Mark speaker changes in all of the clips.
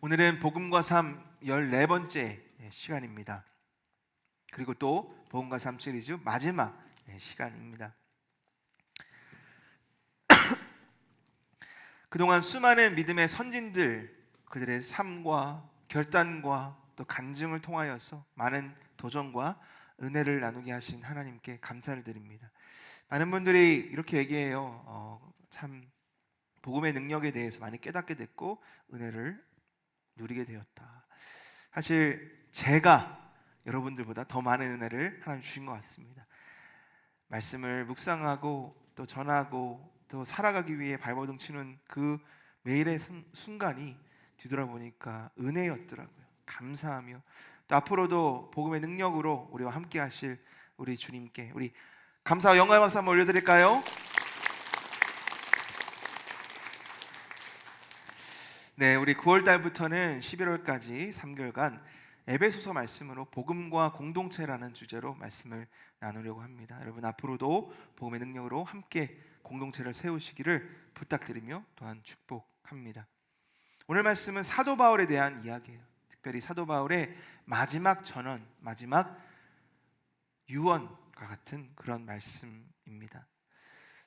Speaker 1: 오늘은 복음과 삶 14번째 시간입니다. 그리고 또 복음과 삶 시리즈 마지막 시간입니다. 그동안 수많은 믿음의 선진들, 그들의 삶과 결단과 또 간증을 통하여서 많은 도전과 은혜를 나누게 하신 하나님께 감사를 드립니다. 많은 분들이 이렇게 얘기해요. 참 복음의 능력에 대해서 많이 깨닫게 됐고 은혜를 누리게 되었다. 사실 제가 여러분들보다 더 많은 은혜를 하나님 주신 것 같습니다. 말씀을 묵상하고 또 전하고 또 살아가기 위해 발버둥 치는 그 매일의 순간이 뒤돌아보니까 은혜였더라고요. 감사하며 또 앞으로도 복음의 능력으로 우리와 함께 하실 우리 주님께 우리 감사와 영광의 박수 한번 올려드릴까요? 네, 우리 9월달부터는 11월까지 3개월간 에베소서 말씀으로 복음과 공동체라는 주제로 말씀을 나누려고 합니다. 여러분 앞으로도 복음의 능력으로 함께 공동체를 세우시기를 부탁드리며 또한 축복합니다. 오늘 말씀은 사도 바울에 대한 이야기예요. 특별히 사도 바울의 마지막 전언, 마지막 유언과 같은 그런 말씀입니다.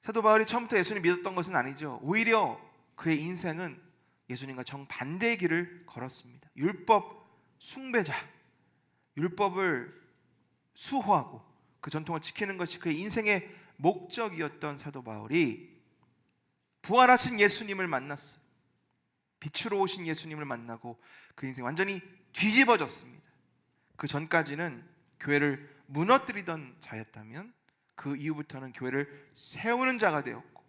Speaker 1: 사도 바울이 처음부터 예수님 믿었던 것은 아니죠. 오히려 그의 인생은 예수님과 정반대의 길을 걸었습니다. 율법 숭배자, 율법을 수호하고 그 전통을 지키는 것이 그의 인생의 목적이었던 사도 바울이 부활하신 예수님을 만났어요. 빛으로 오신 예수님을 만나고 그 인생이 완전히 뒤집어졌습니다. 그 전까지는 교회를 무너뜨리던 자였다면 그 이후부터는 교회를 세우는 자가 되었고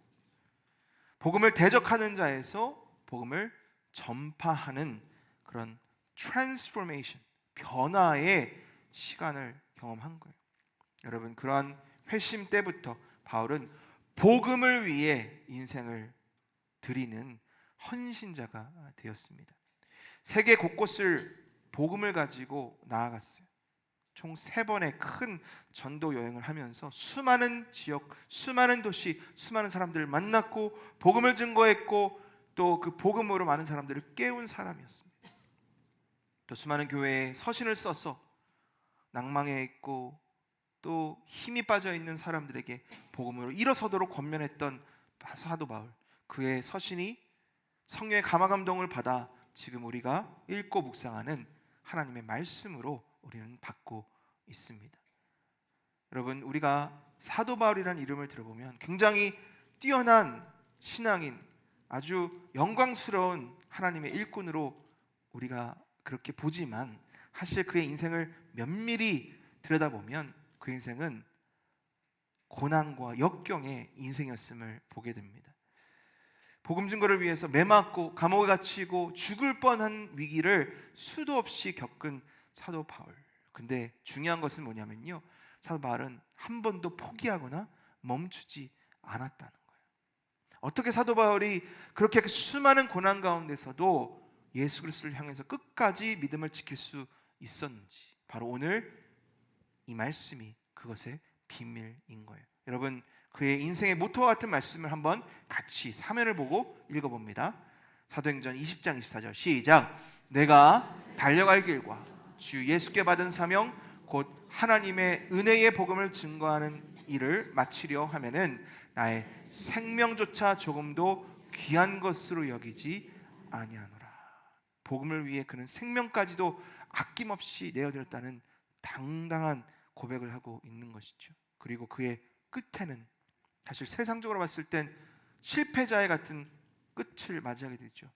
Speaker 1: 복음을 대적하는 자에서 복음을 전파하는 그런 트랜스포메이션, 변화의 시간을 경험한 거예요. 여러분 그러한 회심 때부터 바울은 복음을 위해 인생을 드리는 헌신자가 되었습니다. 세계 곳곳을 복음을 가지고 나아갔어요. 총 3번의 큰 전도 여행을 하면서 수많은 지역, 수많은 도시, 수많은 사람들을 만났고 복음을 증거했고 또 그 복음으로 많은 사람들을 깨운 사람이었습니다. 또 수많은 교회에 서신을 써서 낭망해 있고 또 힘이 빠져 있는 사람들에게 복음으로 일어서도록 권면했던 사도 바울, 그의 서신이 성령의 감화감동을 받아 지금 우리가 읽고 묵상하는 하나님의 말씀으로 우리는 받고 있습니다. 여러분 우리가 사도 바울이라는 이름을 들어보면 굉장히 뛰어난 신앙인, 아주 영광스러운 하나님의 일꾼으로 우리가 그렇게 보지만 사실 그의 인생을 면밀히 들여다보면 그 인생은 고난과 역경의 인생이었음을 보게 됩니다. 복음 증거를 위해서 매맞고 감옥에 갇히고 죽을 뻔한 위기를 수도 없이 겪은 사도 바울. 근데 중요한 것은 뭐냐면요, 사도 바울은 한 번도 포기하거나 멈추지 않았다는 거예요. 어떻게 사도 바울이 그렇게 수많은 고난 가운데서도 예수 그리스도를 향해서 끝까지 믿음을 지킬 수 있었는지, 바로 오늘 이 말씀이 그것의 비밀인 거예요. 여러분 그의 인생의 모토와 같은 말씀을 한번 같이 사면을 보고 읽어봅니다. 사도행전 20장 24절 시작. 내가 달려갈 길과 주 예수께 받은 사명 곧 하나님의 은혜의 복음을 증거하는 일을 마치려 하면은 나의 생명조차 조금도 귀한 것으로 여기지 아니하노라. 복음을 위해 그는 생명까지도 아낌없이 내어드렸다는 당당한 고백을 하고 있는 것이죠. 그리고 그의 끝에는 사실 세상적으로 봤을 땐 실패자의 같은 끝을 맞이하게 되죠.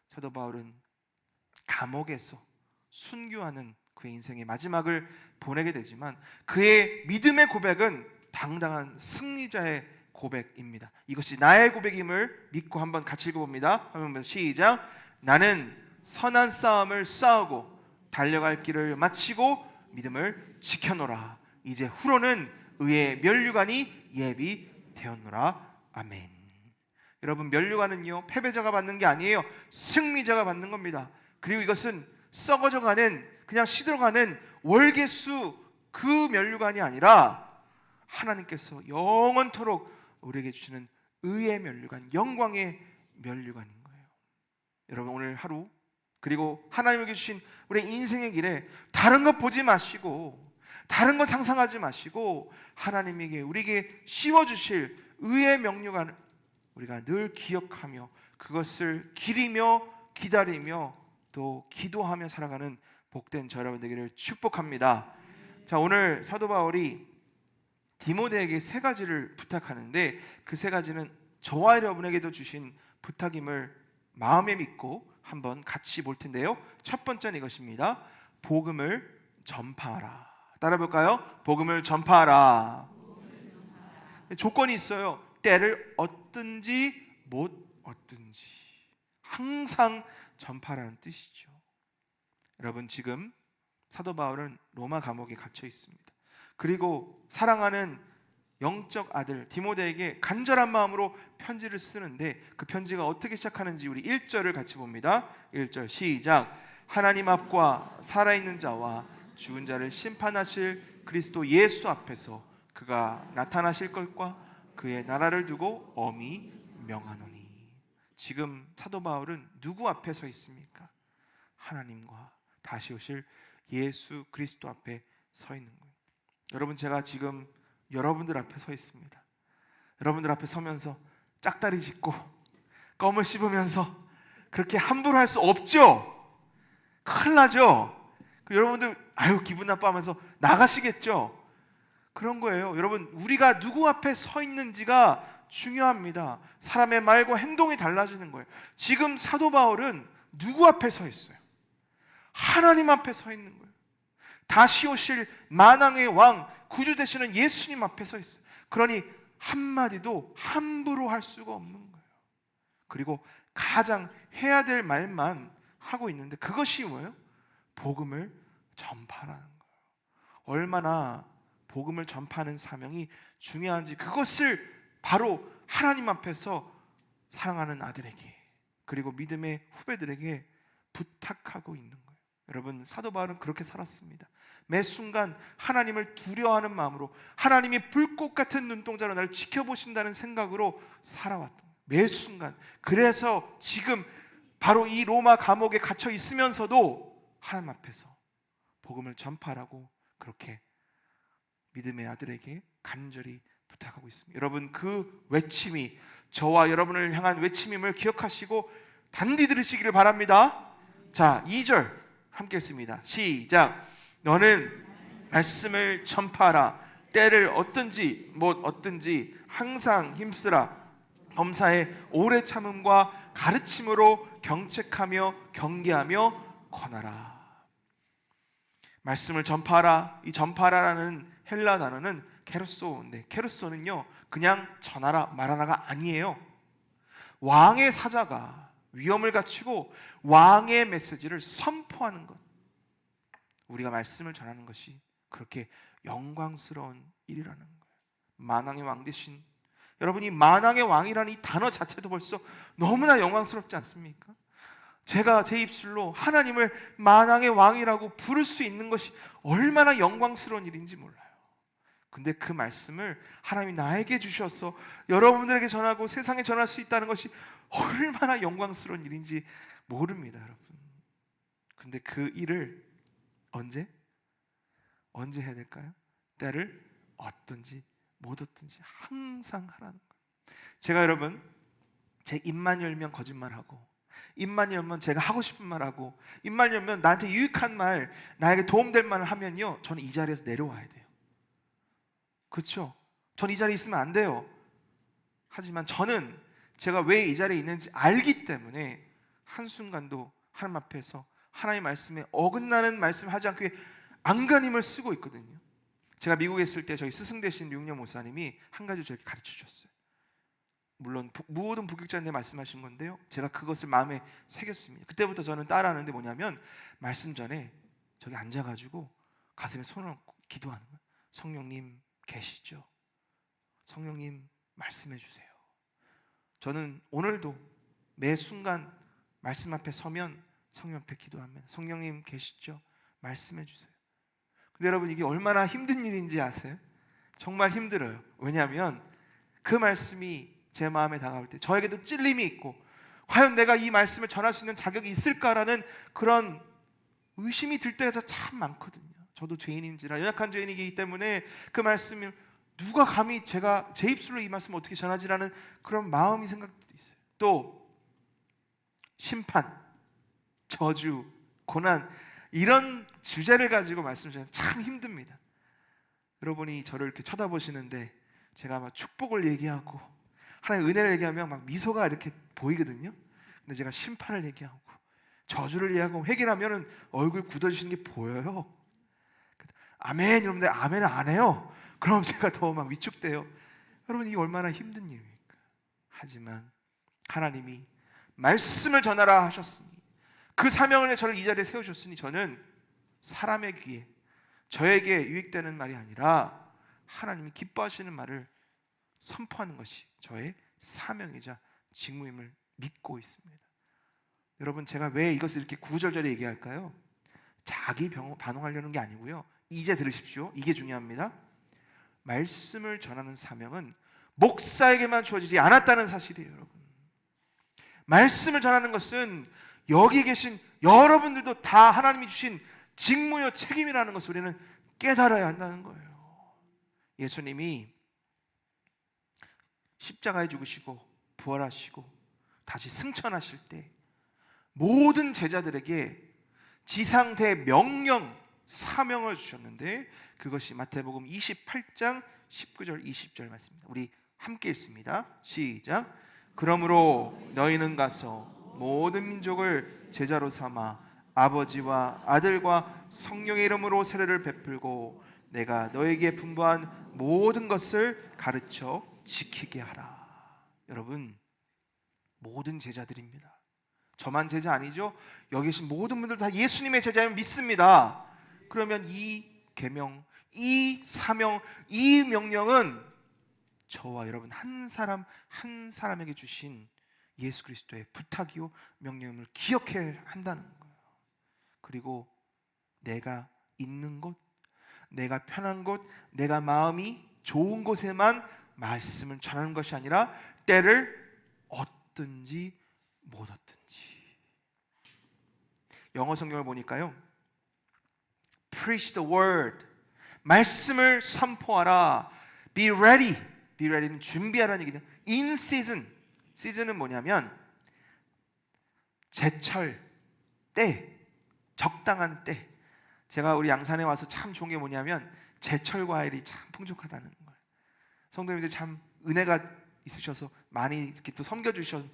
Speaker 1: 사도 바울은 감옥에서 순교하는 그의 인생의 마지막을 보내게 되지만 그의 믿음의 고백은 당당한 승리자의 고백입니다. 이것이 나의 고백임을 믿고 한번 같이 읽어봅니다. 한번 시작. 나는 선한 싸움을 싸우고 달려갈 길을 마치고 믿음을 지켜노라. 이제 후로는 의의 면류관이 예비되었노라. 아멘. 여러분 면류관은요 패배자가 받는 게 아니에요. 승리자가 받는 겁니다. 그리고 이것은 썩어져가는 그냥 시들어가는 월계수 그 면류관이 아니라 하나님께서 영원토록 우리에게 주시는 의의 면류관, 영광의 면류관인 거예요. 여러분 오늘 하루 그리고 하나님에게 주신 우리 인생의 길에 다른 것 보지 마시고, 다른 것 상상하지 마시고, 하나님에게 우리에게 씌워주실 의의 명령을 우리가 늘 기억하며 그것을 기리며 기다리며 또 기도하며 살아가는 복된 저 여러분 되기를 축복합니다. 자, 오늘 사도 바울이 디모데에게 세 가지를 부탁하는데, 그 세 가지는 저와 여러분에게도 주신 부탁임을 마음에 믿고 한번 같이 볼 텐데요. 첫 번째는 이것입니다. 복음을 전파하라. 따라 볼까요? 복음을 전파하라. 조건이 있어요. 때를 얻든지 못 얻든지 항상 전파라는 뜻이죠. 여러분, 지금 사도 바울은 로마 감옥에 갇혀 있습니다. 그리고 사랑하는 영적 아들 디모데에게 간절한 마음으로 편지를 쓰는데, 그 편지가 어떻게 시작하는지 우리 1절을 같이 봅니다. 1절 시작. 하나님 앞과 살아있는 자와 죽은 자를 심판하실 그리스도 예수 앞에서 그가 나타나실 것과 그의 나라를 두고 엄히 명하노니. 지금 사도 바울은 누구 앞에 서 있습니까? 하나님과 다시 오실 예수 그리스도 앞에 서 있는 거예요. 여러분, 제가 지금 여러분들 앞에 서 있습니다. 여러분들 앞에 서면서 짝다리 짚고 껌을 씹으면서 그렇게 함부로 할 수 없죠. 큰일 나죠. 여러분들 기분 나빠하면서 나가시겠죠. 그런 거예요. 여러분, 우리가 누구 앞에 서 있는지가 중요합니다. 사람의 말과 행동이 달라지는 거예요. 지금 사도 바울은 누구 앞에 서 있어요? 하나님 앞에 서 있는 거예요. 다시 오실 만왕의 왕, 구주 되시는 예수님 앞에 서 있어요. 그러니 한마디도 함부로 할 수가 없는 거예요. 그리고 가장 해야 될 말만 하고 있는데, 그것이 뭐예요? 복음을 전파하는 거예요. 얼마나 복음을 전파하는 사명이 중요한지, 그것을 바로 하나님 앞에서 사랑하는 아들에게, 그리고 믿음의 후배들에게 부탁하고 있는 거예요. 여러분, 사도 바울은 그렇게 살았습니다. 매 순간 하나님을 두려워하는 마음으로, 하나님이 불꽃 같은 눈동자로 나를 지켜보신다는 생각으로 살아왔던 거예요. 매 순간. 그래서 지금 바로 이 로마 감옥에 갇혀 있으면서도 하나님 앞에서 복음을 전파하라고 그렇게 믿음의 아들에게 간절히 부탁하고 있습니다. 여러분, 그 외침이 저와 여러분을 향한 외침임을 기억하시고 단디 들으시기를 바랍니다. 자, 2절 함께 읽습니다. 시작. 너는 말씀을 전파하라. 때를 얻든지 못 얻든지 항상 힘쓰라. 범사에 오래 참음과 가르침으로 경책하며 경계하며 권하라. 말씀을 전파하라. 이 전파라라는 헬라 단어는 케르소인데, 케르소는요 그냥 전하라 말하라가 아니에요. 왕의 사자가 위엄을 갖추고 왕의 메시지를 선포하는 것, 우리가 말씀을 전하는 것이 그렇게 영광스러운 일이라는 거예요. 만왕의 왕 되신 여러분이, 만왕의 왕이라는 이 단어 자체도 벌써 너무나 영광스럽지 않습니까? 제가 제 입술로 하나님을 만왕의 왕이라고 부를 수 있는 것이 얼마나 영광스러운 일인지 몰라요. 근데 그 말씀을 하나님이 나에게 주셔서 여러분들에게 전하고 세상에 전할 수 있다는 것이 얼마나 영광스러운 일인지 모릅니다, 여러분. 근데 그 일을 언제 해야 될까요? 때를 얻든지 못 얻든지 항상 하라는 거예요. 제가 여러분, 제 입만 열면 거짓말하고, 입만 열면 제가 하고 싶은 말하고, 입만 열면 나한테 유익한 말, 나에게 도움될 말을 하면요, 저는 이 자리에서 내려와야 돼요. 그렇죠? 전 이 자리에 있으면 안 돼요. 하지만 저는 제가 왜 이 자리에 있는지 알기 때문에 한순간도 하나님 앞에서 하나님의 말씀에 어긋나는 말씀을 하지 않고 안간힘을 쓰고 있거든요. 제가 미국에 있을 때 저희 스승 되신 류영 목사님이 한 가지 저에게 가르쳐 주셨어요. 물론 모든 부격자한테 말씀하신 건데요, 제가 그것을 마음에 새겼습니다. 그때부터 저는 따라하는데 뭐냐면, 말씀 전에 저기 앉아가지고 가슴에 손을 얹고 기도하는 거예요. 성령님 계시죠? 성령님 말씀해 주세요. 저는 오늘도 매 순간 말씀 앞에 서면 성령 앞에 기도하면, 성령님 계시죠? 말씀해 주세요. 근데 여러분, 이게 얼마나 힘든 일인지 아세요? 정말 힘들어요. 왜냐하면 그 말씀이 제 마음에 다가올 때 저에게도 찔림이 있고, 과연 내가 이 말씀을 전할 수 있는 자격이 있을까라는 그런 의심이 들 때가 참 많거든요. 저도 죄인인지라 연약한 죄인이기 때문에 그 말씀을 누가 감히 제가 제 입술로 이 말씀을 어떻게 전하지라는 그런 마음이 생각도 있어요. 또 심판, 저주, 고난 이런 주제를 가지고 말씀을 전하는 참 힘듭니다. 여러분이 저를 이렇게 쳐다보시는데 제가 막 축복을 얘기하고 하나님의 은혜를 얘기하면 막 미소가 이렇게 보이거든요. 근데 제가 심판을 얘기하고 저주를 얘기하고 회개하면은 얼굴 굳어지시는 게 보여요. 아멘 이러는데 아멘을 안 해요. 그럼 제가 더 막 위축돼요. 여러분 이게 얼마나 힘든 일입니까? 하지만 하나님이 말씀을 전하라 하셨으니 그 사명을 위해 저를 이 자리에 세우셨으니 저는 사람의 귀에 저에게 유익되는 말이 아니라 하나님이 기뻐하시는 말을 선포하는 것이 저의 사명이자 직무임을 믿고 있습니다. 여러분 제가 왜 이것을 이렇게 구구절절히 얘기할까요? 자기 반응하려는 게 아니고요. 이제 들으십시오. 이게 중요합니다. 말씀을 전하는 사명은 목사에게만 주어지지 않았다는 사실이에요. 여러분 말씀을 전하는 것은 여기 계신 여러분들도 다 하나님이 주신 직무요 책임이라는 것을 우리는 깨달아야 한다는 거예요. 예수님이 십자가에 죽으시고 부활하시고 다시 승천하실 때 모든 제자들에게 지상대 명령 사명을 주셨는데 그것이 마태복음 28장 19절 20절 말씀입니다. 우리 함께 읽습니다. 시작. 그러므로 너희는 가서 모든 민족을 제자로 삼아 아버지와 아들과 성령의 이름으로 세례를 베풀고 내가 너에게 분부한 모든 것을 가르쳐 지키게 하라. 여러분 모든 제자들입니다. 저만 제자 아니죠? 여기 계신 모든 분들 다 예수님의 제자임을 믿습니다. 그러면 이 계명, 이 사명, 이 명령은 저와 여러분 한 사람 한 사람에게 주신 예수 그리스도의 부탁이요 명령을 기억해야 한다는 거예요. 그리고 내가 있는 곳, 내가 편한 곳, 내가 마음이 좋은 곳에만 말씀을 전하는 것이 아니라 때를 얻든지 못 얻든지. 영어 성경을 보니까요, Preach the word, 말씀을 선포하라. Be ready, be ready는 준비하라는 얘기죠. In season, season은 뭐냐면 제철, 때, 적당한 때. 제가 우리 양산에 와서 참 좋은 게 뭐냐면 제철 과일이 참 풍족하다는 거예요. 성도님들 참 은혜가 있으셔서 많이 이렇게 또 섬겨주셔서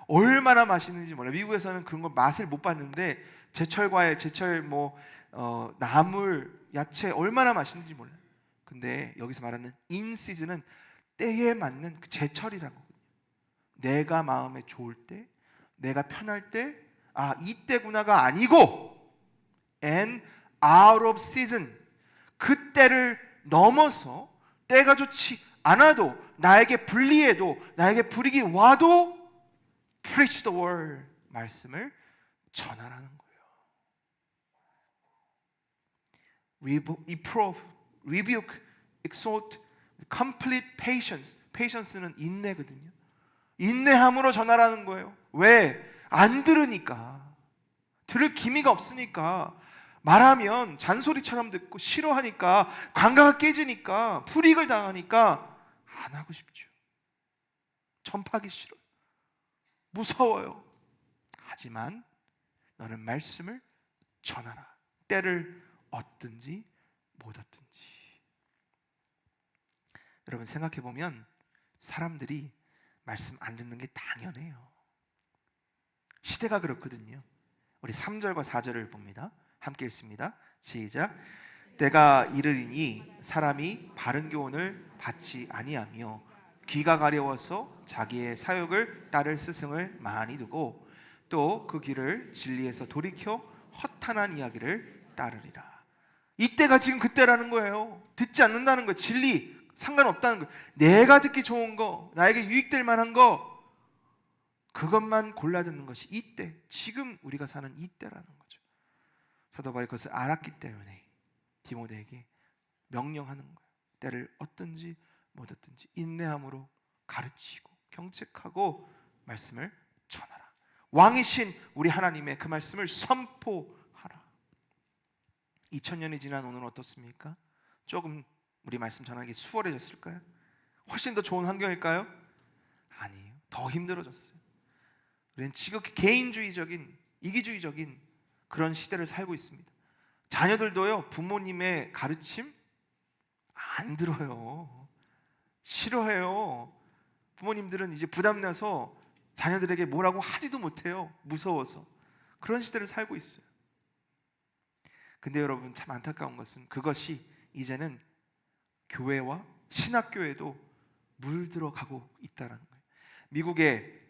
Speaker 1: 얼마나 맛있는지 몰라요. 미국에서는 그런 걸 맛을 못 봤는데 제철 과일, 제철 나물, 야채 얼마나 맛있는지 몰라요. 근데 여기서 말하는 in season은 때에 맞는 그 제철이라는 거거든요. 내가 마음에 좋을 때, 내가 편할 때, 아 이때구나가 아니고 and out of season, 그 때를 넘어서 때가 좋지 않아도 나에게 불리해도 나에게 불이익이 와도 preach the word, 말씀을 전하라는 거예요. reprove, rebuke, exhort, complete patience. patience는 인내거든요. 인내함으로 전하라는 거예요. 왜? 안 들으니까. 들을 기미가 없으니까. 말하면 잔소리처럼 듣고 싫어하니까, 관계가 깨지니까, 불이익을 당하니까 안 하고 싶죠. 전파하기 싫어요. 무서워요. 하지만 너는 말씀을 전하라. 때를 얻든지 못 얻든지. 여러분 생각해보면 사람들이 말씀 안 듣는 게 당연해요. 시대가 그렇거든요. 우리 3절과 4절을 봅니다. 함께 읽습니다. 시작. 때가 이르리니 사람이 바른 교훈을 받지 아니하며 귀가 가려워서 자기의 사욕을 따를 스승을 많이 두고 또 그 길을 진리에서 돌이켜 허탄한 이야기를 따르리라. 이때가 지금 그때라는 거예요. 듣지 않는다는 거예요. 진리 상관없다는 거예요. 내가 듣기 좋은 거, 나에게 유익될 만한 거, 그것만 골라 듣는 것이 이때, 지금 우리가 사는 이때라는 거죠. 사도 바울이 그것을 알았기 때문에 디모데에게 명령하는 거예요. 때를 얻든지 못 얻든지 인내함으로 가르치고 경책하고 말씀을 전하라. 왕이신 우리 하나님의 그 말씀을 선포하라. 2000년이 지난 오늘은 어떻습니까? 조금 우리 말씀 전하기 수월해졌을까요? 훨씬 더 좋은 환경일까요? 아니에요. 더 힘들어졌어요. 우리는 지극히 개인주의적인, 이기주의적인 그런 시대를 살고 있습니다. 자녀들도요, 부모님의 가르침 안 들어요. 싫어해요. 부모님들은 이제 부담나서 자녀들에게 뭐라고 하지도 못해요. 무서워서. 그런 시대를 살고 있어요. 근데 여러분, 참 안타까운 것은 그것이 이제는 교회와 신학교에도 물들어가고 있다는 거예요. 미국에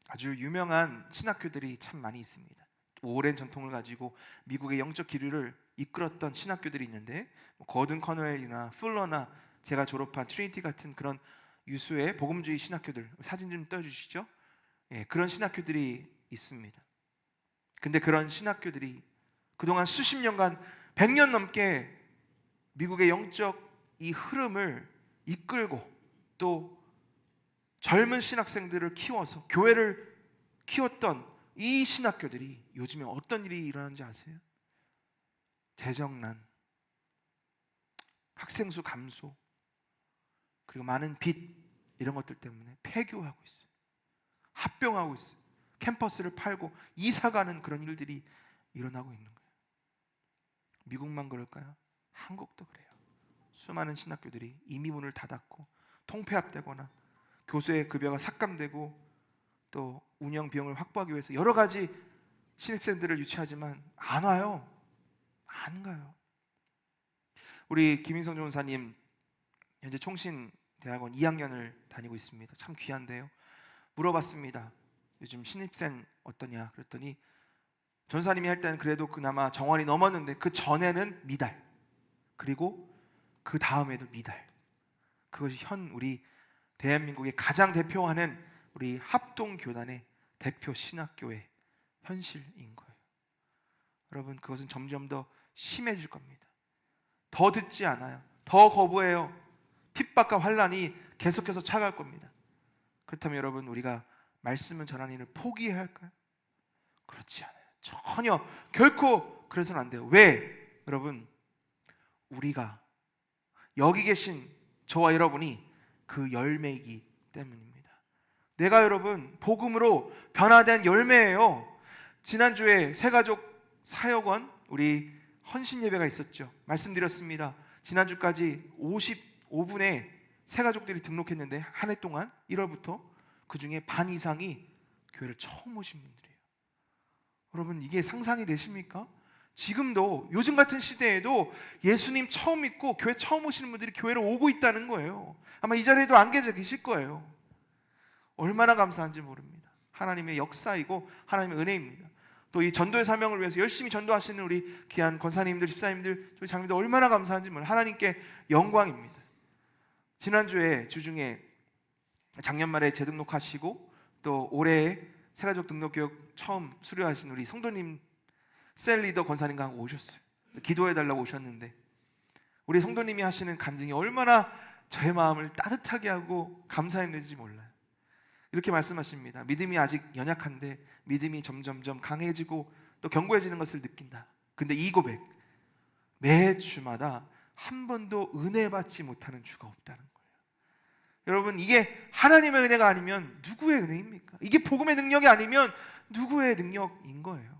Speaker 1: 아주 유명한 신학교들이 참 많이 있습니다. 오랜 전통을 가지고 미국의 영적 기류를 이끌었던 신학교들이 있는데, 거든 커널이나 풀러나 제가 졸업한 트리니티 같은 그런 유수의 복음주의 신학교들, 사진 좀 떼어주시죠. 예, 그런 신학교들이 있습니다. 근데 그런 신학교들이 그동안 수십 년간 100년 넘게 미국의 영적 이 흐름을 이끌고 또 젊은 신학생들을 키워서 교회를 키웠던 이 신학교들이 요즘에 어떤 일이 일어나는지 아세요? 재정난, 학생 수 감소, 그리고 많은 빚, 이런 것들 때문에 폐교하고 있어요. 합병하고 있어요. 캠퍼스를 팔고 이사가는 그런 일들이 일어나고 있는 거예요. 미국만 그럴까요? 한국도 그래요. 수많은 신학교들이 이미 문을 닫았고 통폐합되거나 교수의 급여가 삭감되고 또 운영 비용을 확보하기 위해서 여러 가지 신입생들을 유치하지만 안 와요. 안 가요. 우리 김인성 전사님 현재 총신대학원 2학년을 다니고 있습니다. 참 귀한데요. 물어봤습니다. 요즘 신입생 어떠냐 그랬더니 전사님이 할 때는 그래도 그나마 정원이 넘었는데 그 전에는 미달, 그리고 그 다음에도 미달. 그것이 현 우리 대한민국의 가장 대표하는 우리 합동교단의 대표 신학교의 현실인 거예요. 여러분, 그것은 점점 더 심해질 겁니다. 더 듣지 않아요. 더 거부해요. 핍박과 환란이 계속해서 차갈 겁니다. 그렇다면 여러분, 우리가 말씀을 전하는 일을 포기해야 할까요? 그렇지 않아요. 전혀 결코 그래서는 안 돼요. 왜? 여러분, 우리가 여기 계신 저와 여러분이 그 열매이기 때문입니다. 내가 여러분 복음으로 변화된 열매예요. 지난주에 새가족 사역원 우리 헌신 예배가 있었죠. 말씀드렸습니다. 지난주까지 55분의 새가족들이 등록했는데 한 해 동안 1월부터 그 중에 반 이상이 교회를 처음 오신 분들이에요. 여러분, 이게 상상이 되십니까? 지금도 요즘 같은 시대에도 예수님 처음 믿고 교회 처음 오시는 분들이 교회를 오고 있다는 거예요. 아마 이 자리에도 안 계실 거예요. 얼마나 감사한지 모릅니다. 하나님의 역사이고 하나님의 은혜입니다. 또 이 전도의 사명을 위해서 열심히 전도하시는 우리 귀한 권사님들, 집사님들, 저희 장로님들 얼마나 감사한지 몰라요. 하나님께 영광입니다. 지난주에 주중에 작년 말에 재등록하시고 또 올해 새가족 등록교육 처음 수료하신 우리 성도님 셀리더 권사님과 함께 오셨어요. 기도해달라고 오셨는데 우리 성도님이 하시는 간증이 얼마나 저의 마음을 따뜻하게 하고 감사했는지 몰라요. 이렇게 말씀하십니다. 믿음이 아직 연약한데 믿음이 점점점 강해지고 또 견고해지는 것을 느낀다. 근데 이 고백, 매 주마다 한 번도 은혜 받지 못하는 주가 없다는 거예요. 여러분, 이게 하나님의 은혜가 아니면 누구의 은혜입니까? 이게 복음의 능력이 아니면 누구의 능력인 거예요.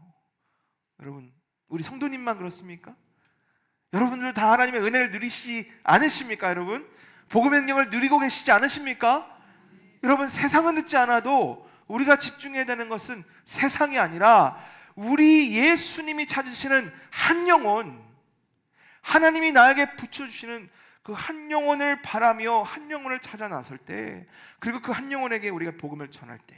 Speaker 1: 여러분, 우리 성도님만 그렇습니까? 여러분들 다 하나님의 은혜를 누리시지 않으십니까? 여러분, 복음의 능력을 누리고 계시지 않으십니까? 여러분, 세상은 듣지 않아도 우리가 집중해야 되는 것은 세상이 아니라 우리 예수님이 찾으시는 한 영혼, 하나님이 나에게 붙여주시는 그 한 영혼을 바라며 한 영혼을 찾아 나설 때, 그리고 그 한 영혼에게 우리가 복음을 전할 때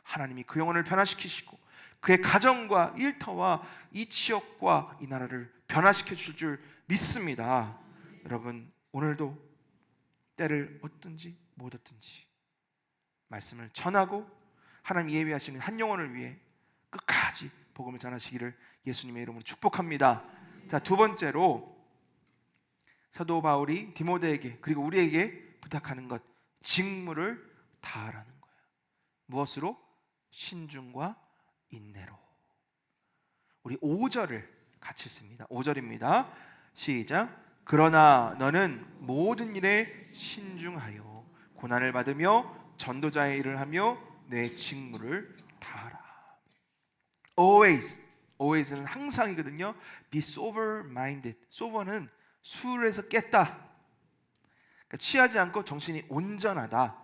Speaker 1: 하나님이 그 영혼을 변화시키시고 그의 가정과 일터와 이 지역과 이 나라를 변화시켜 줄 줄 믿습니다. 여러분, 오늘도 때를 얻든지 못 얻든지 말씀을 전하고 하나님 예비하시는 한 영혼을 위해 끝까지 복음을 전하시기를 예수님의 이름으로 축복합니다. 자, 두 번째로 사도 바울이 디모데에게 그리고 우리에게 부탁하는 것, 직무를 다하라는 거예요. 무엇으로? 신중과 인내로. 우리 5절을 같이 씁니다. 5절입니다. 시작. 그러나 너는 모든 일에 신중하여 고난을 받으며 전도자의 일을 하며 내 직무를 다하라. always는 항상이거든요. be sober minded. sober는 술에서 깼다. 그러니까 취하지 않고 정신이 온전하다.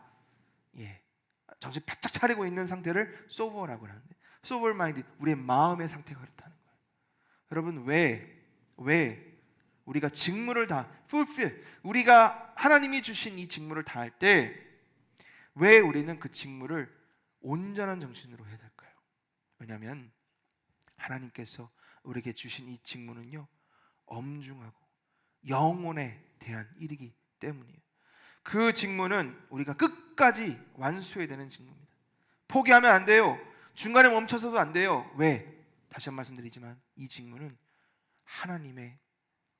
Speaker 1: 정신 바짝 차리고 있는 상태를 sober라고 하는데, sober minded, 우리의 마음의 상태가 그렇다는 거예요. 여러분, 왜 우리가 직무를 다 fulfill, 우리가 하나님이 주신 이 직무를 다할 때 왜 우리는 그 직무를 온전한 정신으로 해야 될까요? 왜냐하면 하나님께서 우리에게 주신 이 직무는요, 엄중하고 영혼에 대한 일이기 때문이에요. 그 직무는 우리가 끝까지 완수해야 되는 직무입니다. 포기하면 안 돼요. 중간에 멈춰서도 안 돼요. 왜? 다시 한 번 말씀드리지만 이 직무는 하나님의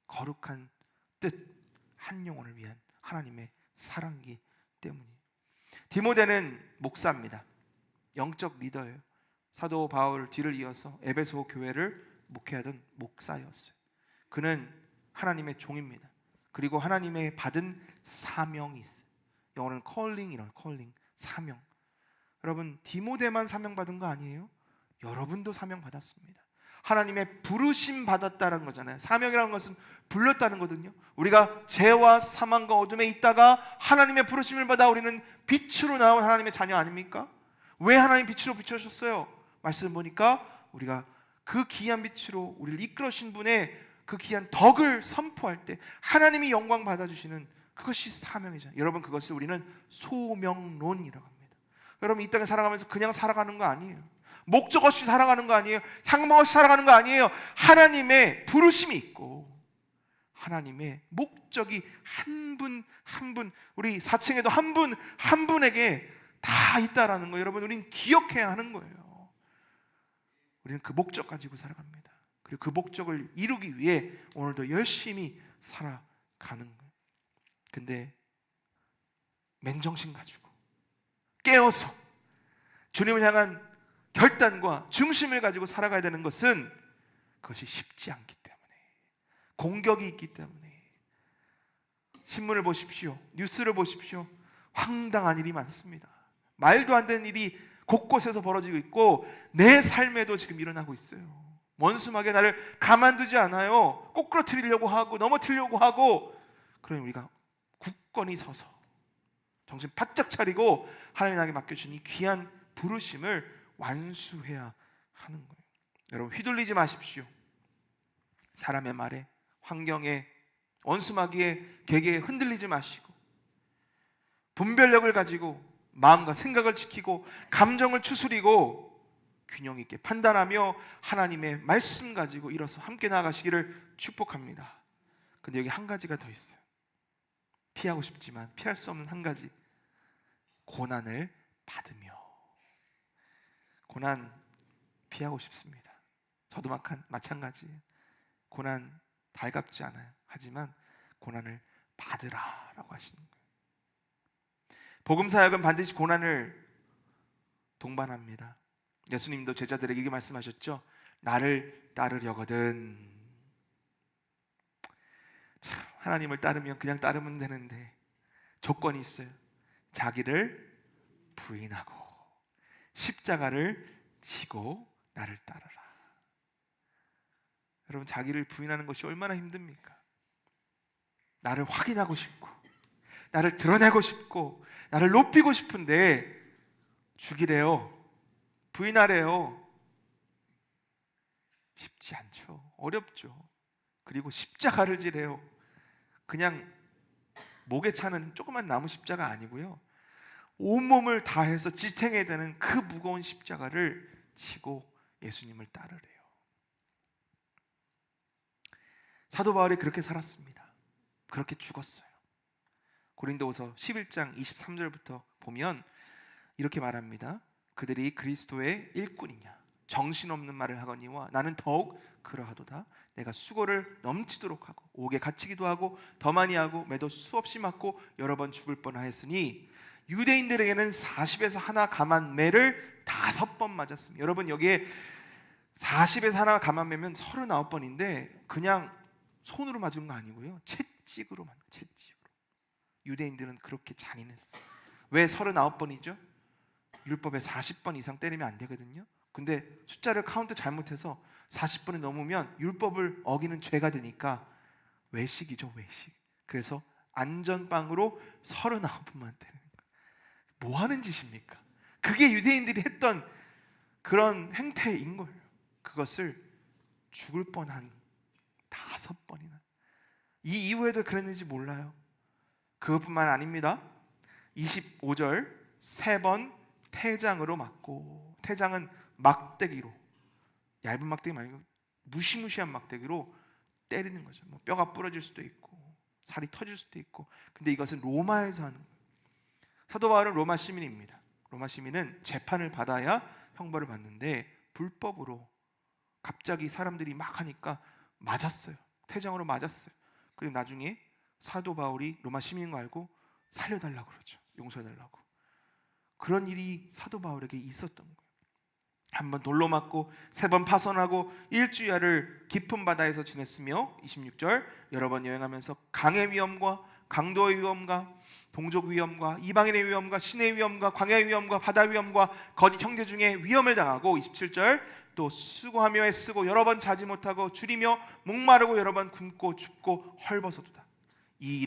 Speaker 1: 거룩한 뜻, 한 영혼을 위한 하나님의 사랑이기 때문이에요. 디모데는 목사입니다. 영적 리더예요. 사도 바울 뒤를 이어서 에베소 교회를 목회하던 목사였어요. 그는 하나님의 종입니다. 그리고 하나님의 받은 사명이 있어요. 영어로는 calling이라는 calling, 사명. 여러분, 디모데만 사명받은 거 아니에요? 여러분도 사명받았습니다. 하나님의 부르심 받았다는 거잖아요. 사명이라는 것은 불렀다는 거거든요. 우리가 죄와 사망과 어둠에 있다가 하나님의 부르심을 받아 우리는 빛으로 나온 하나님의 자녀 아닙니까? 왜 하나님 빛으로 비춰주셨어요? 말씀 보니까 우리가 그 귀한 빛으로 우리를 이끌어신 분의 그 귀한 덕을 선포할 때 하나님이 영광 받아주시는 그것이 사명이잖아요. 여러분, 그것을 우리는 소명론이라고 합니다. 여러분, 이 땅에 살아가면서 그냥 살아가는 거 아니에요. 목적 없이 살아가는 거 아니에요. 향망 없이 살아가는 거 아니에요. 하나님의 부르심이 있고 하나님의 목적이 한 분 한 분, 우리 4층에도 한 분 한 분에게 다 있다라는 거예요. 여러분, 우리는 기억해야 하는 거예요. 우리는 그 목적 가지고 살아갑니다. 그리고 그 목적을 이루기 위해 오늘도 열심히 살아가는 거예요. 근데 맨정신 가지고 깨어서 주님을 향한 결단과 중심을 가지고 살아가야 되는 것은 그것이 쉽지 않기 때문에, 공격이 있기 때문에. 신문을 보십시오. 뉴스를 보십시오. 황당한 일이 많습니다. 말도 안 되는 일이 곳곳에서 벌어지고 있고 내 삶에도 지금 일어나고 있어요. 원수막에 나를 가만두지 않아요. 꼬꾸라뜨리려고 하고 넘어뜨리려고 하고. 그러니 우리가 굳건히 서서 정신 바짝 차리고 하나님 나에게 맡겨주신 이 귀한 부르심을 완수해야 하는 거예요. 여러분, 휘둘리지 마십시오. 사람의 말에, 환경에, 원수마귀의 계계에 흔들리지 마시고 분별력을 가지고 마음과 생각을 지키고 감정을 추스리고 균형 있게 판단하며 하나님의 말씀 가지고 일어서 함께 나아가시기를 축복합니다. 근데 여기 한 가지가 더 있어요. 피하고 싶지만 피할 수 없는 한 가지. 고난을 받으며. 고난 피하고 싶습니다. 저도 마찬가지예요. 고난 달갑지 않아요. 하지만 고난을 받으라라고 하시는 거예요. 복음사역은 반드시 고난을 동반합니다. 예수님도 제자들에게 이렇게 말씀하셨죠. 나를 따르려거든. 참, 하나님을 따르면 그냥 따르면 되는데 조건이 있어요. 자기를 부인하고 십자가를 지고 나를 따르라. 여러분, 자기를 부인하는 것이 얼마나 힘듭니까? 나를 확인하고 싶고 나를 드러내고 싶고 나를 높이고 싶은데 죽이래요. 부인하래요. 쉽지 않죠. 어렵죠. 그리고 십자가를 지래요. 그냥 목에 차는 조그만 나무 십자가 아니고요. 온몸을 다해서 지탱해야 되는 그 무거운 십자가를 지고 예수님을 따르래요. 사도 바울이 그렇게 살았습니다. 그렇게 죽었어요. 고린도후서 11장 23절부터 보면 이렇게 말합니다. 그들이 그리스도의 일꾼이냐 정신없는 말을 하거니와 나는 더욱 그러하도다. 내가 수고를 넘치도록 하고 옥에 갇히기도 하고 더 많이 하고 매도 수없이 맞고 여러 번 죽을 뻔하였으니 유대인들에게는 40에서 하나 감한 매를 5번 맞았습니다. 여러분 여기에 40에서 하나 감안하면 39번인데 그냥 손으로 맞은 거 아니고요, 채찍으로 맞은, 채찍으로. 유대인들은 그렇게 잔인했어요. 왜 39번이죠? 율법에 40번 이상 때리면 안 되거든요. 근데 숫자를 카운트 잘못해서 40번이 넘으면 율법을 어기는 죄가 되니까 외식이죠, 외식. 그래서 안전빵으로 39번만 때리는 거예요. 뭐 하는 짓입니까? 그게 유대인들이 했던 그런 행태인 거예요. 그것을 죽을 뻔한 5번이나. 이 이후에도 그랬는지 몰라요. 그것뿐만 아닙니다. 25절 3번 태장으로 맞고, 태장은 막대기로, 얇은 막대기 말고 무시무시한 막대기로 때리는 거죠. 뭐 뼈가 부러질 수도 있고 살이 터질 수도 있고. 근데 이것은 로마에서 하는 거예요. 사도 바울은 로마 시민입니다. 로마 시민은 재판을 받아야 형벌을 받는데 불법으로 갑자기 사람들이 막 하니까 맞았어요. 태장으로 맞았어요. 그리고 나중에 사도 바울이 로마 시민인 거 알고 살려달라고 그러죠. 용서해달라고. 그런 일이 사도 바울에게 있었던 거예요. 한 번 돌로 맞고 3번 파선하고 일주야를 깊은 바다에서 지냈으며, 26절 여러 번 여행하면서 강의 위험과 강도의 위험과 동족 위험과 이방인의 위험과 신의 위험과 광야의 위험과 바다 위험과 거짓 형제 중에 위험을 당하고, 27절 또 수고하며 애쓰고 여러 번 자지 못하고 줄이며 목마르고 여러 번 굶고 춥고 헐벗어도다. 이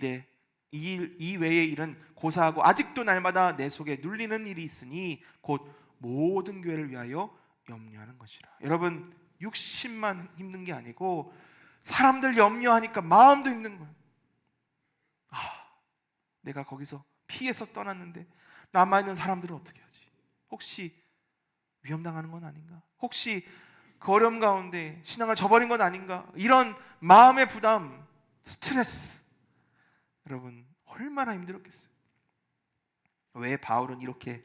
Speaker 1: 외의 일은 고사하고 아직도 날마다 내 속에 눌리는 일이 있으니 곧 모든 교회를 위하여 염려하는 것이라. 여러분, 육신만 힘든 게 아니고 사람들 염려하니까 마음도 힘든 거예요. 내가 거기서 피해서 떠났는데 남아있는 사람들은 어떻게 하지? 혹시 위험당하는 건 아닌가? 혹시 그 어려움 가운데 신앙을 저버린 건 아닌가? 이런 마음의 부담, 스트레스, 여러분 얼마나 힘들었겠어요. 왜 바울은 이렇게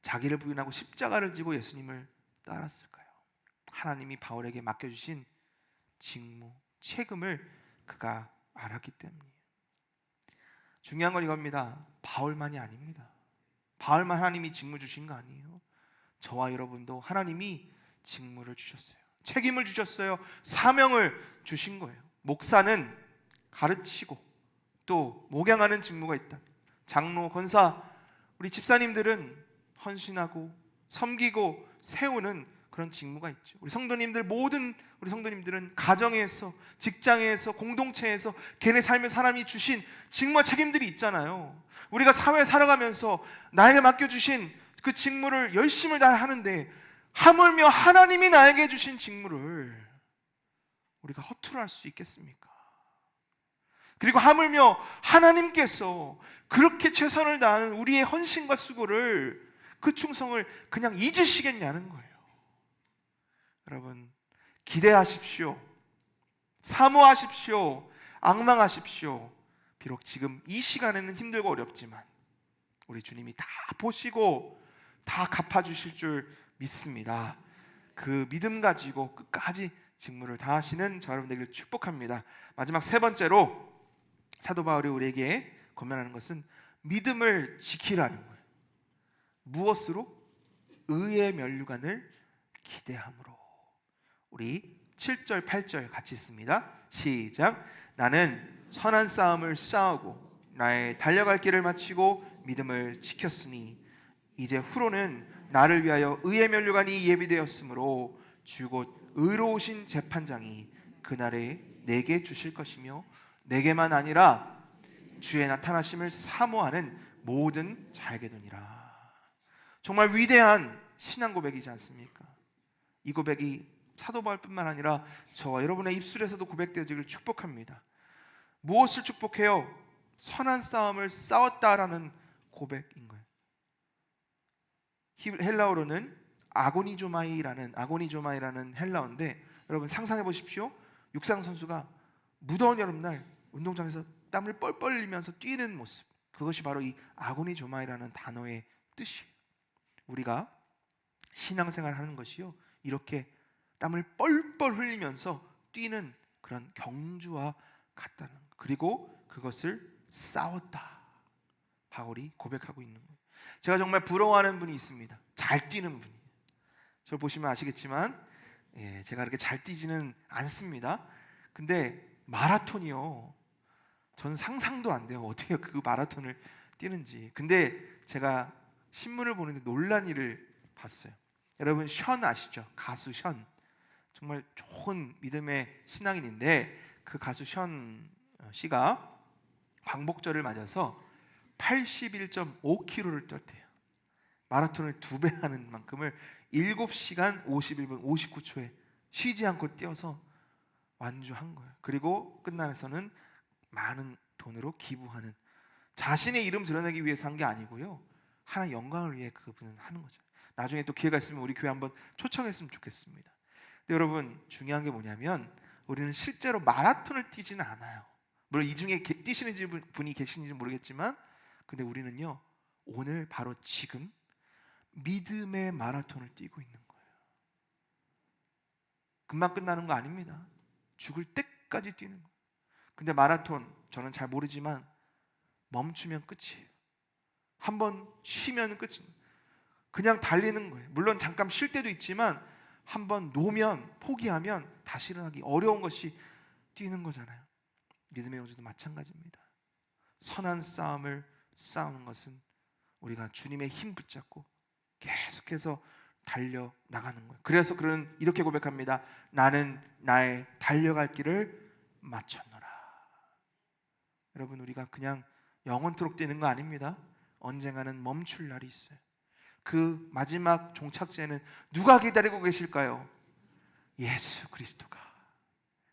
Speaker 1: 자기를 부인하고 십자가를 지고 예수님을 따랐을까요? 하나님이 바울에게 맡겨주신 직무, 책임을 그가 알았기 때문이에요. 중요한 건 이겁니다. 바울만이 아닙니다. 바울만 하나님이 직무 주신 거 아니에요. 저와 여러분도 하나님이 직무를 주셨어요. 책임을 주셨어요. 사명을 주신 거예요. 목사는 가르치고 또 목양하는 직무가 있다. 장로, 권사, 우리 집사님들은 헌신하고 섬기고 세우는 그런 직무가 있죠. 우리 성도님들, 모든 우리 성도님들은 가정에서, 직장에서, 공동체에서 걔네 삶에 사람이 주신 직무와 책임들이 있잖아요. 우리가 사회에 살아가면서 나에게 맡겨주신 그 직무를 열심을 다해 하는데 하물며 하나님이 나에게 주신 직무를 우리가 허투루 할 수 있겠습니까? 그리고 하물며 하나님께서 그렇게 최선을 다하는 우리의 헌신과 수고를, 그 충성을 그냥 잊으시겠냐는 거예요. 여러분, 기대하십시오. 사모하십시오. 악망하십시오. 비록 지금 이 시간에는 힘들고 어렵지만 우리 주님이 다 보시고 다 갚아주실 줄 믿습니다. 그 믿음 가지고 끝까지 직무를 다하시는 저 여러분 되기를 축복합니다. 마지막 3번째로 사도 바울이 우리에게 권면하는 것은 믿음을 지키라는 거예요. 무엇으로? 의의 면류관을 기대함으로. 우리 7절 8절 같이 읽습니다. 시작. 나는 선한 싸움을 싸우고 나의 달려갈 길을 마치고 믿음을 지켰으니 이제 후로는 나를 위하여 의의 면류관이 예비되었으므로 주 곧 의로우신 재판장이 그날에 내게 주실 것이며 내게만 아니라 주의 나타나심을 사모하는 모든 자에게 도니라. 정말 위대한 신앙 고백이지 않습니까? 이 고백이 사도 바울뿐만 아니라 저와 여러분의 입술에서도 고백되어지기를 축복합니다. 무엇을 축복해요? 선한 싸움을 싸웠다라는 고백인 거예요. 헬라어로는 아고니조마이라는 헬라어인데, 여러분 상상해 보십시오. 육상 선수가 무더운 여름날 운동장에서 땀을 뻘뻘 흘리면서 뛰는 모습, 그것이 바로 이 아고니조마이라는 단어의 뜻이에요. 우리가 신앙생활을 하는 것이요, 이렇게 땀을 뻘뻘 흘리면서 뛰는 그런 경주와 같다는 것. 그리고 그것을 싸웠다, 바울이 고백하고 있는 거예요. 제가 정말 부러워하는 분이 있습니다. 잘 뛰는 분이에요. 저를 보시면 아시겠지만 제가 그렇게 잘 뛰지는 않습니다. 근데 마라톤이요, 저는 상상도 안 돼요. 어떻게 그 마라톤을 뛰는지. 근데 제가 신문을 보는데 놀란 일을 봤어요. 여러분 션 아시죠? 가수 션. 정말 좋은 믿음의 신앙인인데 그 가수 션 씨가 광복절을 맞아서 81.5km를 떴대요. 마라톤을 2배 하는 만큼을 7시간 51분 59초에 쉬지 않고 뛰어서 완주한 거예요. 그리고 끝나서는 많은 돈으로 기부하는, 자신의 이름 드러내기 위해서 한 게 아니고요, 하나의 영광을 위해 그분은 하는 거죠. 나중에 또 기회가 있으면 우리 교회 한번 초청했으면 좋겠습니다. 근데 여러분 중요한 게 뭐냐면 우리는 실제로 마라톤을 뛰지는 않아요. 물론 이 중에 뛰시는 분이 계신지 모르겠지만, 근데 우리는요 오늘 바로 지금 믿음의 마라톤을 뛰고 있는 거예요. 금방 끝나는 거 아닙니다. 죽을 때까지 뛰는 거예요. 근데 마라톤 저는 잘 모르지만 멈추면 끝이에요. 한번 쉬면 끝입니다. 그냥 달리는 거예요. 물론 잠깐 쉴 때도 있지만 한번 놓으면, 포기하면 다시 일어나기 어려운 것이 뛰는 거잖아요. 믿음의 용주도 마찬가지입니다. 선한 싸움을 싸우는 것은 우리가 주님의 힘 붙잡고 계속해서 달려나가는 거예요. 그래서 그는 이렇게 고백합니다. 나는 나의 달려갈 길을 마쳤노라. 여러분 우리가 그냥 영원토록 뛰는 거 아닙니다. 언젠가는 멈출 날이 있어요. 그 마지막 종착지에는 누가 기다리고 계실까요? 예수 그리스도가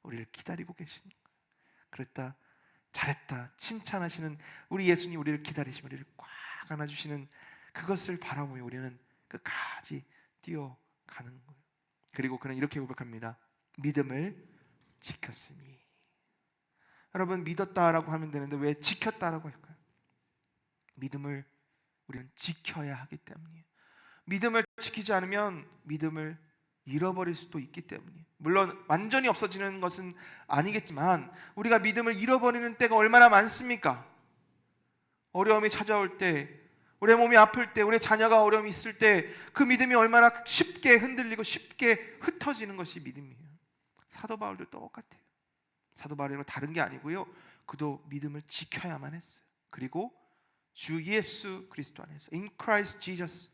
Speaker 1: 우리를 기다리고 계시는 거예요. 그랬다, 잘했다 칭찬하시는 우리 예수님, 우리를 기다리시면 우리를 꽉 안아주시는 그것을 바라보며 우리는 끝까지 뛰어가는 거예요. 그리고 그는 이렇게 고백합니다. 믿음을 지켰으니. 여러분 믿었다라고 하면 되는데 왜 지켰다라고 할까요? 믿음을 우리는 지켜야 하기 때문이에요. 믿음을 지키지 않으면 믿음을 잃어버릴 수도 있기 때문이에요. 물론 완전히 없어지는 것은 아니겠지만 우리가 믿음을 잃어버리는 때가 얼마나 많습니까? 어려움이 찾아올 때, 우리 몸이 아플 때, 우리 자녀가 어려움이 있을 때 그 믿음이 얼마나 쉽게 흔들리고 쉽게 흩어지는 것이 믿음이에요. 사도 바울도 똑같아요. 사도 바울이 다른 게 아니고요, 그도 믿음을 지켜야만 했어요. 그리고 주 예수 그리스도 안에서 In Christ Jesus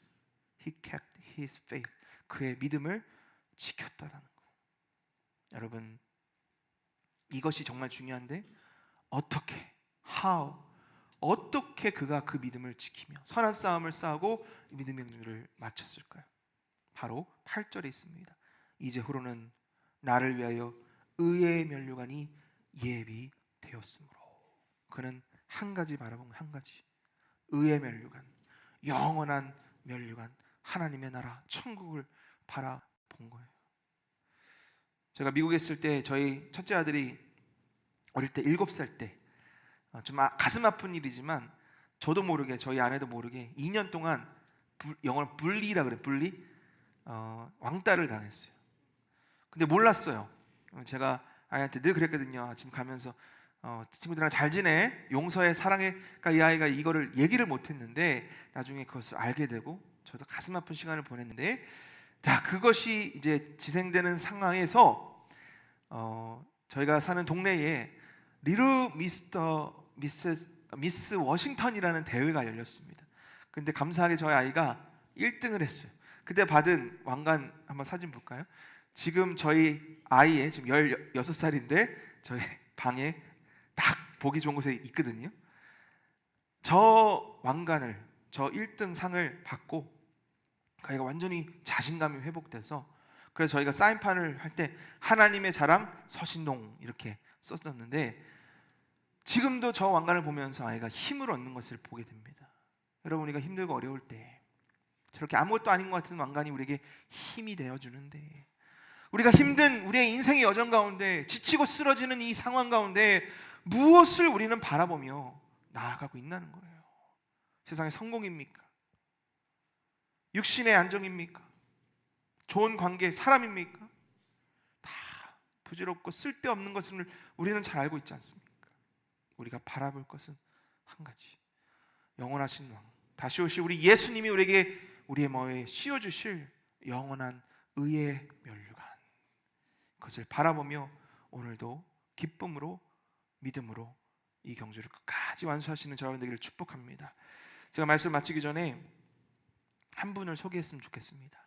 Speaker 1: He kept His faith. 그의 믿음을 지켰다라는 거예요. 여러분 이것이 정말 중요한데 어떻게, how, 어떻게 그가 그 믿음을 지키며 선한 싸움을 싸우고 믿음의 용주를 마쳤을까요? 바로 8절에 있습니다. 이제후로는 나를 위하여 의의 면류관이 예비되었으므로. 그는 한 가지 바라본, 한 가지, 의의 면류관, 영원한 면류관, 하나님의 나라 천국을 바라본 거예요. 제가 미국에 있을 때 저희 첫째 아들이 어릴 때 7살 때 좀 가슴 아픈 일이지만 저도 모르게, 저희 아내도 모르게 2년 동안 영어로 분리라 그래, 분리, 왕따를 당했어요. 근데 몰랐어요. 제가 아이한테 늘 그랬거든요. 아침 가면서 친구들이랑 잘 지내, 용서해, 사랑해. 그러니까 이 아이가 이거를 얘기를 못했는데 나중에 그것을 알게 되고 저도 가슴 아픈 시간을 보냈는데, 자 그것이 이제 지생되는 상황에서 저희가 사는 동네에 리루 미스 워싱턴이라는 대회가 열렸습니다. 근데 감사하게 저희 아이가 1등을 했어요. 그때 받은 왕관 한번 사진 볼까요? 지금 저희 아이의 지금 16살인데 저희 방에 딱 보기 좋은 곳에 있거든요. 저 왕관을, 저 1등 상을 받고 아이가 완전히 자신감이 회복돼서, 그래서 저희가 사인판을 할 때 하나님의 자랑 서신동 이렇게 썼었는데 지금도 저 왕관을 보면서 아이가 힘을 얻는 것을 보게 됩니다. 여러분 우리가 힘들고 어려울 때 저렇게 아무것도 아닌 것 같은 왕관이 우리에게 힘이 되어주는데, 우리가 힘든 우리의 인생의 여정 가운데 지치고 쓰러지는 이 상황 가운데 무엇을 우리는 바라보며 나아가고 있다는 거예요. 세상의 성공입니까? 육신의 안정입니까? 좋은 관계, 사람입니까? 다 부질없고 쓸데없는 것을 우리는 잘 알고 있지 않습니까? 우리가 바라볼 것은 한 가지, 영원하신 왕, 다시 오실 우리 예수님이 우리에게 우리의 머리에 씌워주실 영원한 의의 면류관, 그것을 바라보며 오늘도 기쁨으로 믿음으로 이 경주를 끝까지 완수하시는 저와 여러분 되기를 축복합니다. 제가 말씀 마치기 전에 한 분을 소개했으면 좋겠습니다.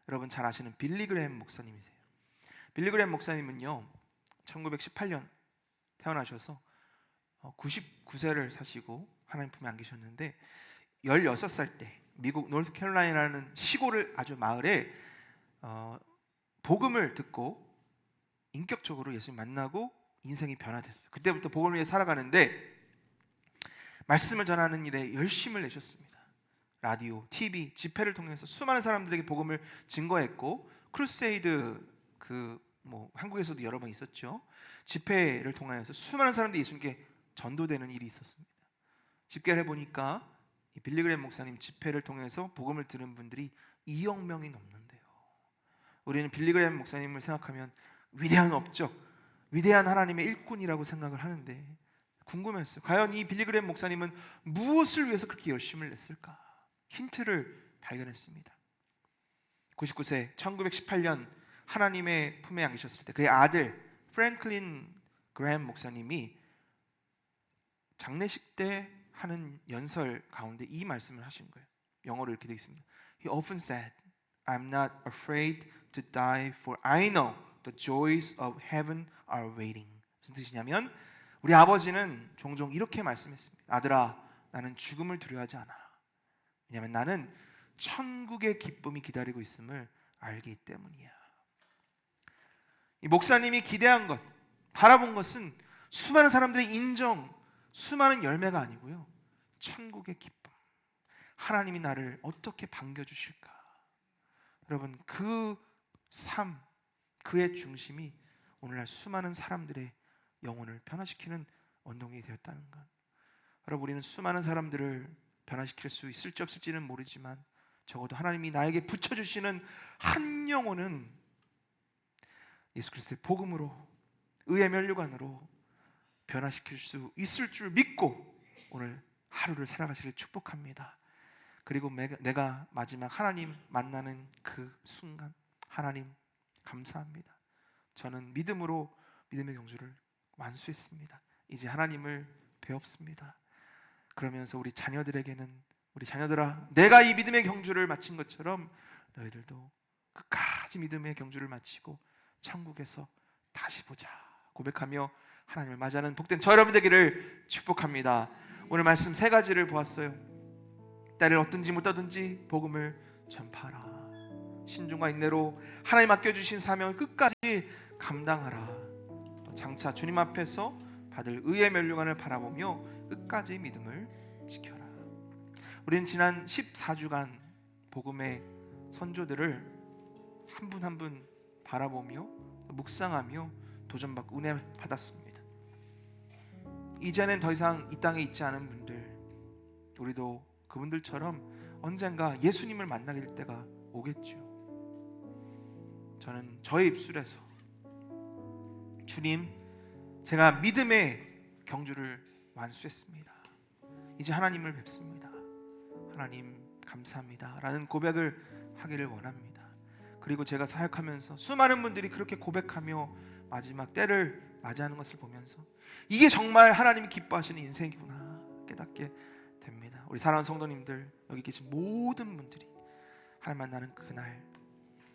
Speaker 1: 여러분 잘 아시는 빌리 그레햄 목사님이세요. 빌리 그레햄 목사님은요 1918년 태어나셔서 99세를 사시고 하나님 품에 안기셨는데 16살 때 미국 노스캐롤라이나라는 시골을 아주 마을에 복음을 듣고 인격적으로 예수님 만나고 인생이 변화됐어요. 그때부터 복음을 위해 살아가는데 말씀을 전하는 일에 열심을 내셨습니다. 라디오, TV, 집회를 통해서 수많은 사람들에게 복음을 증거했고 크루세이드 한국에서도 여러 번 있었죠. 집회를 통하여서 수많은 사람들이 예수님께 전도되는 일이 있었습니다. 집계를 해보니까 이 빌리 그레햄 목사님 집회를 통해서 복음을 들은 분들이 2억 명이 넘는데요. 우리는 빌리 그레햄 목사님을 생각하면 위대한 업적, 위대한 하나님의 일꾼이라고 생각을 하는데 궁금했어요. 과연 이 빌리 그레햄 목사님은 무엇을 위해서 그렇게 열심을 냈을까? 힌트를 발견했습니다. 99세 1918년 하나님의 품에 안기셨을 때 그의 아들 프랭클린 그레햄 목사님이 장례식 때 하는 연설 가운데 이 말씀을 하신 거예요. 영어로 이렇게 되어 있습니다. He often said, I'm not afraid to die for I know the joys of heaven are waiting. 무슨 뜻이냐면 우리 아버지는 종종 이렇게 말씀했습니다. 아들아, 나는 죽음을 두려워하지 않아. 왜냐하면 나는 천국의 기쁨이 기다리고 있음을 알기 때문이야. 이 목사님이 기대한 것, 바라본 것은 수많은 사람들의 인정, 수많은 열매가 아니고요, 천국의 기쁨, 하나님이 나를 어떻게 반겨주실까. 여러분, 그 삶, 그의 중심이 오늘날 수많은 사람들의 영혼을 변화시키는 원동력이 되었다는 것. 여러분, 우리는 수많은 사람들을 변화시킬 수 있을지 없을지는 모르지만 적어도 하나님이 나에게 붙여주시는 한 영혼은 예수 그리스도의 복음으로, 의의 면류관으로 변화시킬 수 있을 줄 믿고 오늘 하루를 살아가시길 축복합니다. 그리고 내가 마지막 하나님 만나는 그 순간, 하나님 감사합니다. 저는 믿음으로 믿음의 경주를 완수했습니다. 이제 하나님을 배웠습니다. 그러면서 우리 자녀들에게는, 우리 자녀들아, 내가 이 믿음의 경주를 마친 것처럼 너희들도 끝까지 믿음의 경주를 마치고 천국에서 다시 보자 고백하며 하나님을 맞이하는 복된 저 여러분 되기를 축복합니다. 오늘 말씀 3가지를 보았어요. 때를 얻든지 못 얻든지 복음을 전파하라. 신중과 인내로 하나님 맡겨주신 사명을 끝까지 감당하라. 또 장차 주님 앞에서 받을 의의 면류관을 바라보며 끝까지 믿음을 지켜라. 우리는 지난 14주간 복음의 선조들을 한 분 한 분 바라보며 묵상하며 도전받고 은혜 받았습니다. 이제는 더 이상 이 땅에 있지 않은 분들, 우리도 그분들처럼 언젠가 예수님을 만나게 될 때가 오겠죠. 저는 저의 입술에서 주님, 제가 믿음의 경주를 완수했습니다. 이제 하나님을 뵙습니다. 하나님 감사합니다 라는 고백을 하기를 원합니다. 그리고 제가 사역하면서 수많은 분들이 그렇게 고백하며 마지막 때를 맞이하는 것을 보면서 이게 정말 하나님이 기뻐하시는 인생이구나 깨닫게 됩니다. 우리 사랑하는 성도님들, 여기 계신 모든 분들이 하나님 만나는 그날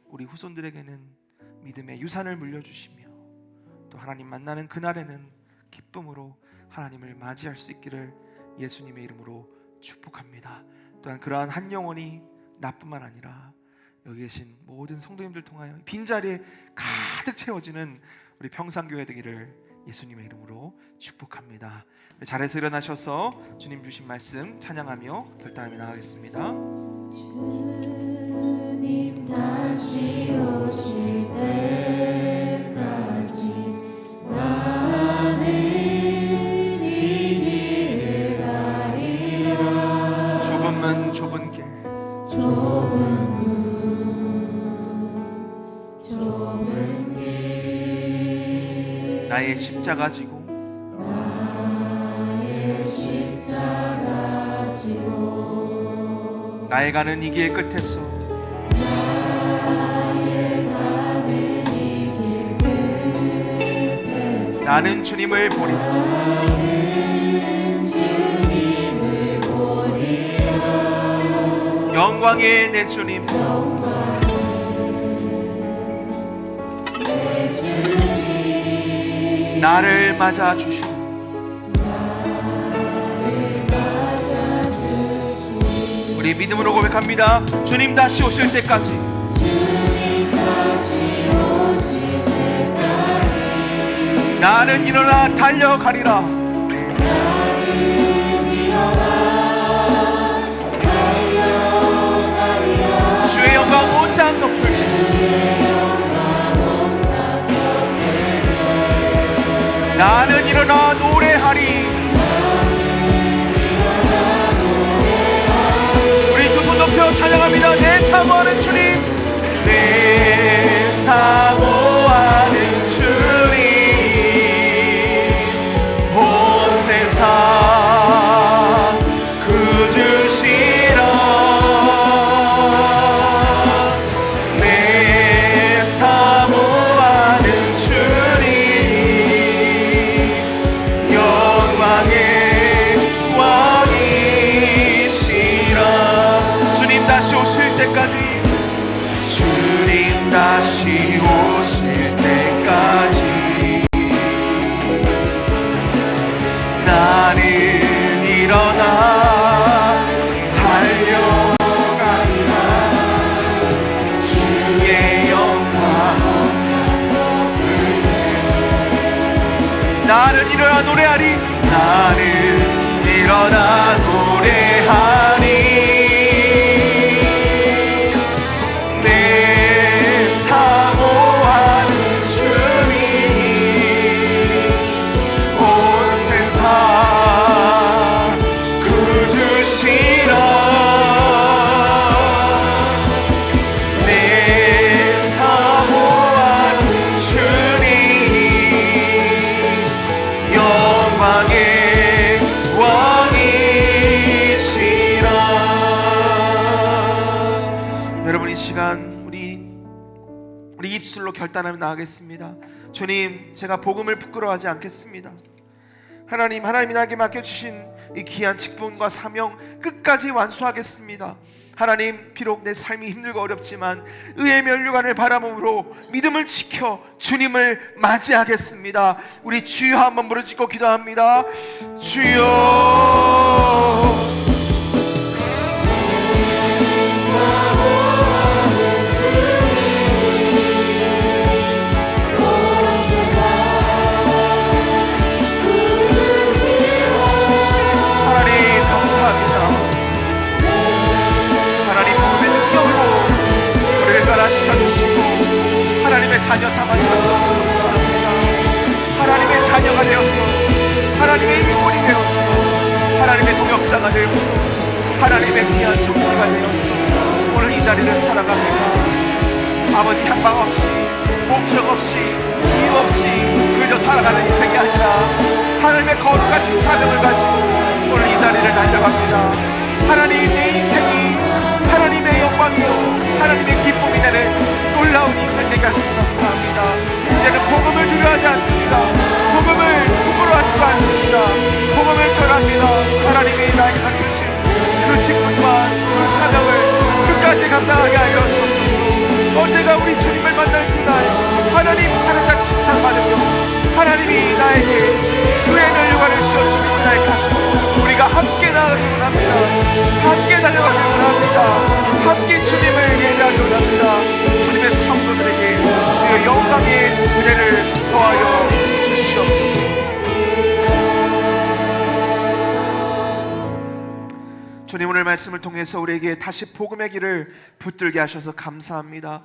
Speaker 1: 우리 후손들에게는 믿음의 유산을 물려주시며 또 하나님 만나는 그날에는 기쁨으로 하나님을 맞이할 수 있기를 예수님의 이름으로 축복합니다. 또한 그러한 한 영혼이 나뿐만 아니라 여기 계신 모든 성도님들 통하여 빈자리에 가득 채워지는 우리 평산교회 되기를 예수님의 이름으로 축복합니다. 자리에서 일어나셔서 주님 주신 말씀 찬양하며 결단하며 나가겠습니다. 주님 다시 오실 때까지 나는 이 길을 가리라. 좁은 문 좁은 길, 좁은 길, 나의 십자가 지고 나의 가는 이 길 끝에서 나는 주님을 보리라. 영광의 내 주님, 나를 맞아 주시오. 우리 믿음으로 고백합니다. 주님 다시 오실 때까지, 나는 일어나 달려가리라. 주의 영광 온 땅 덮을 나는 일어나 노래하리. 우리 두 손 높여 찬양합니다. 내 사모하는 주님, 내 사모하는 주님, 온 세상 구주시라. 내 사모하는 주님, 영광의 왕이시라. 주님 다시 오실 때까지, 주님 다시 오실 때까지 나는 일어나 달려가리라. 주의 영광 나는 일어나 노래하리. 나는 일어나 노래하리. 내 사모하는 주님, 온 세상 구주시라. 내 사모하는 주님, 영광의 왕이시라. 여러분, 이 시간 우리 입술로 결단하며 나가겠습니다. 주님, 제가 복음을 부끄러워하지 않겠습니다. 하나님이 나에게 맡겨주신 이 귀한 직분과 사명 끝까지 완수하겠습니다. 하나님, 비록 내 삶이 힘들고 어렵지만 의의 면류관을 바라봄으로 믿음을 지켜 주님을 맞이하겠습니다. 우리 주여 한번 부르짖고 기도합니다. 주여, 하나님의 자녀 삼아주셔서 감사합니다. 하나님의 자녀가 되었어. 하나님의 일꾼이 되었어. 하나님의 동역자가 되었어. 하나님의 귀한 종기가 되었어. 오늘 이 자리를 살아갑니다. 아버지, 향방 없이, 목적 없이, 이유 없이 그저 살아가는 인생이 아니라 하나님의 거룩하신 사명을 가지고 오늘 이 자리를 달려갑니다. 하나님, 내 인생이 하나님의 영광이요 하나님의 기쁨이 되는 놀라운 인생 되게 하시고 감사합니다. 이제는 복음을 두려워하지 않습니다. 복음을 부끄러워하지도 않습니다. 복음을 전합니다. 하나님이 나에게 맡기신 그 직분과 그 사명을 끝까지 감당하게 하여 주옵소서. 언제가 우리 주님을 만날 그날 하나님 찾았다 칭찬받으며 하나님이 나에게 의의 면류관을 씌워주시기 원하시고 우리가 함께 나아가기 원합니다. 함께 달려가기 원합니다. 함께 주님을 예배하기 원합니다. 주님의 성도들에게 주의 영광의 은혜를 더하여 주시옵소서. 주님, 오늘 말씀을 통해서 우리에게 다시 복음의 길을 붙들게 하셔서 감사합니다.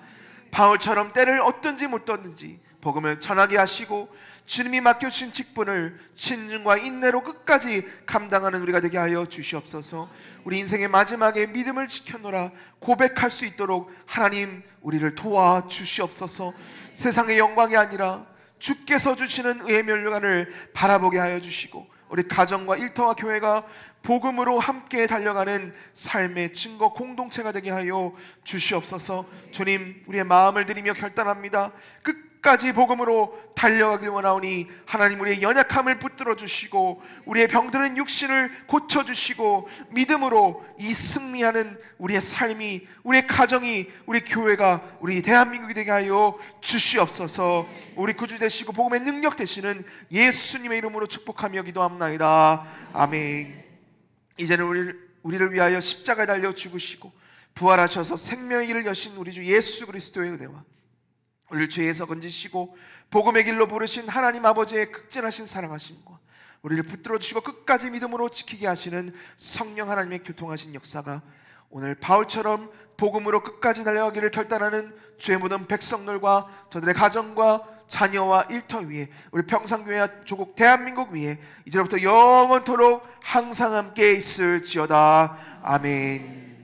Speaker 1: 바울처럼 때를 얻든지 못 얻든지 복음을 전하게 하시고 주님이 맡겨주신 직분을 신중과 인내로 끝까지 감당하는 우리가 되게 하여 주시옵소서. 우리 인생의 마지막에 믿음을 지켜노라 고백할 수 있도록 하나님 우리를 도와주시옵소서. 세상의 영광이 아니라 주께서 주시는 의의 면류관을 바라보게 하여 주시고 우리 가정과 일터와 교회가 복음으로 함께 달려가는 삶의 증거 공동체가 되게 하여 주시옵소서. 주님, 우리의 마음을 드리며 결단합니다. 끝까지 복음으로 달려가길 원하오니 하나님, 우리의 연약함을 붙들어 주시고 우리의 병드는 육신을 고쳐 주시고 믿음으로 이 승리하는 우리의 삶이, 우리의 가정이, 우리 교회가, 우리 대한민국이 되게 하여 주시옵소서. 우리 구주 되시고 복음의 능력 되시는 예수님의 이름으로 축복하며 기도합나이다. 아멘. 이제는 우리를 위하여 십자가에 달려 죽으시고 부활하셔서 생명의 길을 여신 우리 주 예수 그리스도의 은혜와 우리를 죄에서 건지시고 복음의 길로 부르신 하나님 아버지의 극진하신 사랑하심과 우리를 붙들어 주시고 끝까지 믿음으로 지키게 하시는 성령 하나님의 교통하신 역사가 오늘 바울처럼 복음으로 끝까지 달려가기를 결단하는 죄 묻은 백성들과 저들의 가정과 자녀와 일터 위에, 우리 평산교회와 조국 대한민국 위에 이제부터 영원토록 항상 함께 있을지어다. 아멘.